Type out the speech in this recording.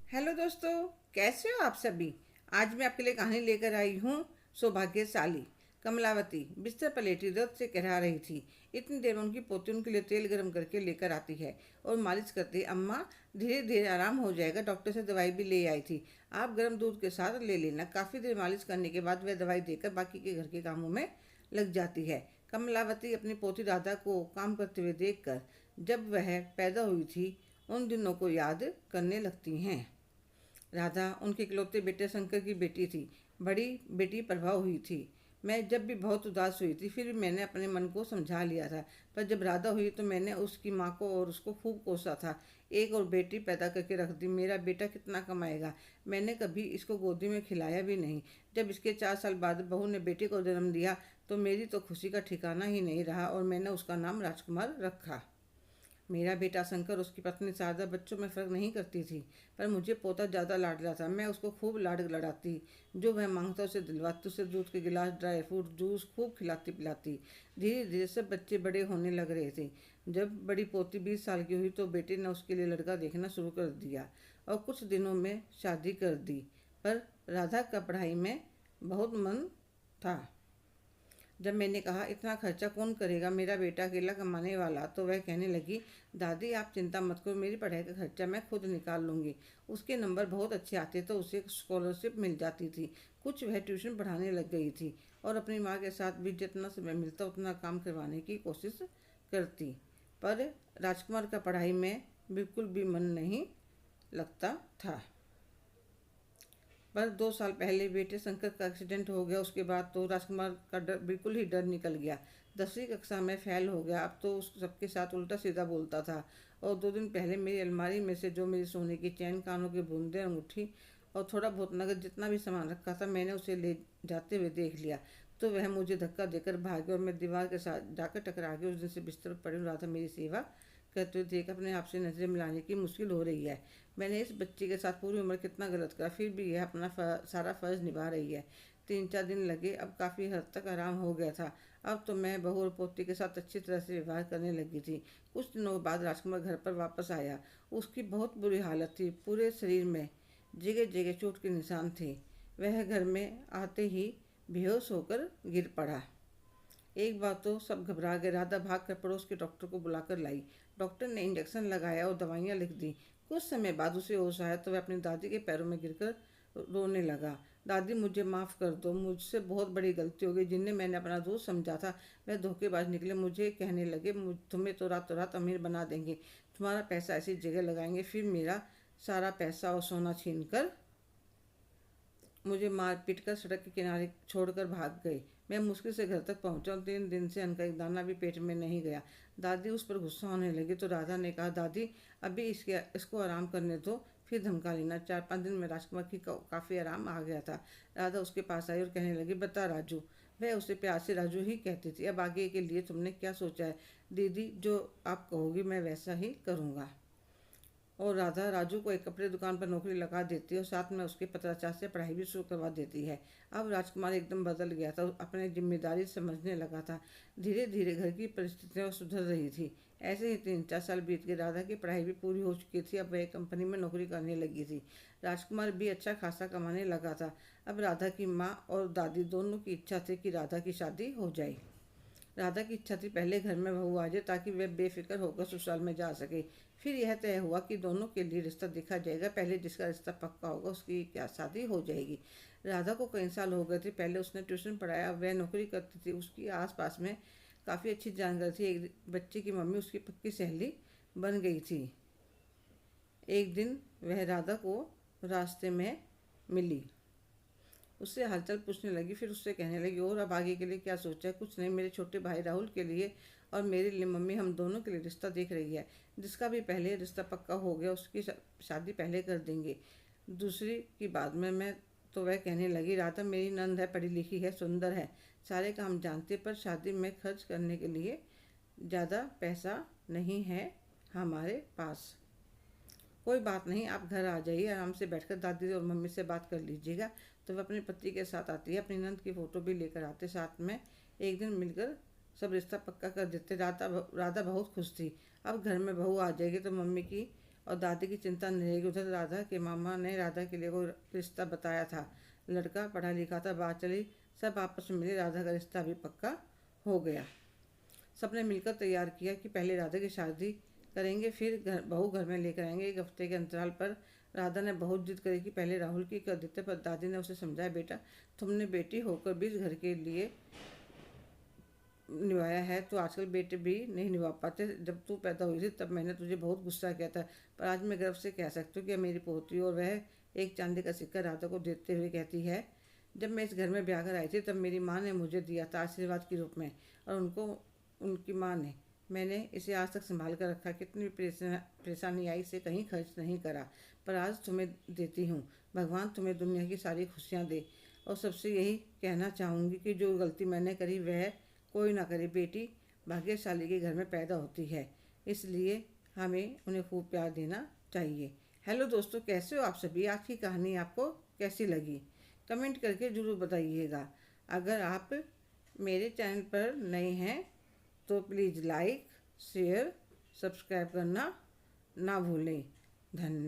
Hello दोस्तों, कैसे हो आप सभी। आज मैं आपके लिए कहानी लेकर आई हूँ। सौभाग्यशाली। कमलावती बिस्तर पर लेटी दर्द से कहरा रही थी। इतनी देर में उनकी पोती उनके लिए तेल गर्म करके लेकर आती है और मालिश करती है। अम्मा, धीरे धीरे आराम हो जाएगा, डॉक्टर से दवाई भी ले आई थी, आप गर्म दूध के साथ ले लेना। काफ़ी देर मालिश करने के बाद वह दवाई देकर बाकी के घर के कामों में लग जाती है। कमलावती अपनी पोती राधा को काम करते हुए देखकर जब वह पैदा हुई थी उन दिनों को याद करने लगती हैं। राधा उनके इकलौते बेटे शंकर की बेटी थी। बड़ी बेटी प्रभा हुई थी। मैं जब भी बहुत उदास हुई थी फिर भी मैंने अपने मन को समझा लिया था। पर जब राधा हुई तो मैंने उसकी माँ को और उसको खूब कोसा था। एक और बेटी पैदा करके रख दी, मेरा बेटा कितना कमाएगा। मैंने कभी इसको गोदी में खिलाया भी नहीं। जब इसके 4 साल बाद बहू ने बेटे को जन्म दिया तो मेरी तो खुशी का ठिकाना ही नहीं रहा और मैंने उसका नाम राजकुमार रखा। मेरा बेटा शंकर उसकी पत्नी शारदा बच्चों में फ़र्क नहीं करती थी, पर मुझे पोता ज़्यादा लाडला था। मैं उसको खूब लाड लड़ाती, जो वह मांगता उसे दिलवाती, उसे दूध के गिलास, ड्राई फ्रूट, जूस खूब खिलाती पिलाती। धीरे धीरे सब बच्चे बड़े होने लग रहे थे। जब बड़ी पोती 20 साल की हुई तो बेटे ने उसके लिए लड़का देखना शुरू कर दिया और कुछ दिनों में शादी कर दी। पर राधा का पढ़ाई में बहुत मन था। जब मैंने कहा इतना खर्चा कौन करेगा, मेरा बेटा अकेला कमाने वाला, तो वह कहने लगी, दादी आप चिंता मत करो, मेरी पढ़ाई का खर्चा मैं खुद निकाल लूँगी। उसके नंबर बहुत अच्छे आते तो उसे स्कॉलरशिप मिल जाती थी। कुछ वह ट्यूशन पढ़ाने लग गई थी और अपनी माँ के साथ भी जितना समय मिलता उतना काम करवाने की कोशिश करती। पर राजकुमार का पढ़ाई में बिल्कुल भी मन नहीं लगता था। पर 2 साल पहले बेटे शंकर का एक्सीडेंट हो गया। उसके बाद तो राजकुमार का डर बिल्कुल ही डर निकल गया। 10वीं कक्षा में फेल हो गया। अब तो उस सबके साथ उल्टा सीधा बोलता था। और 2 दिन पहले मेरी अलमारी में से जो मेरी सोने की चैन, कानों के बूंदे, अंगूठी और थोड़ा बहुत नगद जितना भी सामान रखा था मैंने उसे ले जाते हुए देख लिया। तो वह मुझे धक्का देकर भाग गया और मैं दीवार के साथ जाकर टकरा गई। उस दिन से बिस्तर पर पड़ी रहा था। मेरी सेवा करते हुए देख अपने आप से नजरें मिलाने की मुश्किल हो रही है। मैंने इस बच्ची के साथ पूरी उम्र कितना गलत करा, फिर भी यह अपना सारा फर्ज निभा रही है। 3-4 दिन लगे, अब काफ़ी हद तक आराम हो गया था। अब तो मैं बहू और पोती के साथ अच्छी तरह से व्यवहार करने लगी थी। कुछ दिनों बाद राजकुमार घर पर वापस आया। उसकी बहुत बुरी हालत थी, पूरे शरीर में जगह जगह चोट के निशान थे। वह घर में आते ही बेहोश होकर गिर पड़ा। एक बार तो सब घबरा गए। राधा भाग कर पड़ोस के डॉक्टर को बुलाकर लाई। डॉक्टर ने इंजेक्शन लगाया और दवाइयाँ लिख दी। कुछ समय बाद उसे होश आया तो वह अपनी दादी के पैरों में गिरकर रोने लगा। दादी, मुझे माफ़ कर दो, मुझसे बहुत बड़ी गलती हो गई। जिन्हें मैंने अपना दोस्त समझा था वह धोखेबाज निकले। मुझे कहने लगे तुम्हें तो रातों रात अमीर बना देंगे, तुम्हारा पैसा ऐसी जगह लगाएंगे। फिर मेरा सारा पैसा और सोना छीन कर मुझे मार पीट कर सड़क के किनारे छोड़कर भाग गए। मैं मुश्किल से घर तक पहुंचा और 3 दिन से अन्न का एक दाना भी पेट में नहीं गया। दादी उस पर गुस्सा होने लगी तो राधा ने कहा, दादी अभी इसको आराम करने दो, फिर धमका लेना। 4-5 दिन में राजकुमार की काफ़ी आराम आ गया था। राधा उसके पास आई और कहने लगी, बता राजू। वह उसे प्यार से राजू ही कहती थी। अब आगे के लिए तुमने क्या सोचा है। दीदी, जो आप कहोगी मैं वैसा ही करूँगा। और राधा राजू को एक कपड़े दुकान पर नौकरी लगा देती है और साथ में उसके पत्राचार से पढ़ाई भी शुरू करवा देती है। अब राजकुमार एकदम बदल गया था, अपनी जिम्मेदारी समझने लगा था। धीरे धीरे घर की परिस्थितियाँ सुधर रही थी। ऐसे ही 3-4 साल बीत गए। राधा की पढ़ाई भी पूरी हो चुकी थी। अब वह एक कंपनी में नौकरी करने लगी थी। राजकुमार भी अच्छा खासा कमाने लगा था। अब राधा की माँ और दादी दोनों की इच्छा थी कि राधा की शादी हो जाए। राधा की इच्छा थी पहले घर में बहू आ जाए ताकि वह बेफिक्र होकर ससुराल में जा सके। फिर यह तय हुआ कि दोनों के लिए रिश्ता देखा जाएगा। पहले जिसका रिश्ता पक्का होगा उसकी क्या शादी हो जाएगी। राधा को कई साल हो गए थे। पहले उसने ट्यूशन पढ़ाया, वह नौकरी करती थी। उसकी आसपास में काफ़ी अच्छी जानकारी थी। एक बच्चे की मम्मी उसकी पक्की सहेली बन गई थी। एक दिन वह राधा को रास्ते में मिली, उससे हालचाल पूछने लगी। फिर उससे कहने लगी, और अब आगे के लिए क्या सोचा है। कुछ नहीं, मेरे छोटे भाई राहुल के लिए और मेरे लिए मम्मी हम दोनों के लिए रिश्ता देख रही है। जिसका भी पहले रिश्ता पक्का हो गया उसकी शादी पहले कर देंगे, दूसरी की बाद में। मैं तो वह कहने लगी, राधा मेरी नंद है, पढ़ी लिखी है, सुंदर है, सारे काम जानती है, पर शादी में खर्च करने के लिए ज़्यादा पैसा नहीं है हमारे पास। कोई बात नहीं, आप घर आ जाइए, आराम से बैठकर दादी और मम्मी से बात कर लीजिएगा। तो वह अपने पति के साथ आती है, अपनी नंद की फ़ोटो भी लेकर आते। साथ में एक दिन मिलकर सब रिश्ता पक्का कर देते। राधा बहुत खुश थी। अब घर में बहू आ जाएगी तो मम्मी की और दादी की चिंता नहीं रहेगी। उधर राधा के मामा ने राधा के लिए कोई रिश्ता बताया था। लड़का पढ़ा लिखा था, बात चली, सब आपस में मिले, राधा का रिश्ता भी पक्का हो गया। सबने मिलकर तैयार किया कि पहले राधा की शादी करेंगे, फिर बहू घर में लेकर आएंगे। एक हफ्ते के अंतराल पर राधा ने बहुत जिद करी कि पहले राहुल की कर देते, पर दादी ने उसे समझाया, बेटा तुमने बेटी होकर भी इस घर के लिए निभाया है, तो आजकल बेटे भी नहीं निभा पाते। जब तू पैदा हुई थी तब मैंने तुझे बहुत गुस्सा किया था, पर आज मैं गर्व से कह सकती हूँ कि मेरी पोती। और वह एक चांदी का सिक्का राधा को देते हुए कहती है, जब मैं इस घर में ब्याह कर आई थी तब मेरी माँ ने मुझे दिया था आशीर्वाद के रूप में, और उनको उनकी माँ ने, मैंने इसे आज तक संभाल कर रखा। कितनी भी परेशानी आई, इसे कहीं खर्च नहीं करा, पर आज तुम्हें देती हूँ। भगवान तुम्हें दुनिया की सारी खुशियाँ दे। और सबसे यही कहना चाहूँगी कि जो गलती मैंने करी वह कोई ना करे। बेटी भाग्यशाली के घर में पैदा होती है, इसलिए हमें उन्हें खूब प्यार देना चाहिए। हेलो दोस्तों, कैसे हो आप सभी? आज की कहानी आपको कैसी लगी? कमेंट करके ज़रूर बताइएगा। अगर आप मेरे चैनल पर नए हैं तो प्लीज़ लाइक, शेयर, सब्सक्राइब करना ना भूलें। धन्यवाद।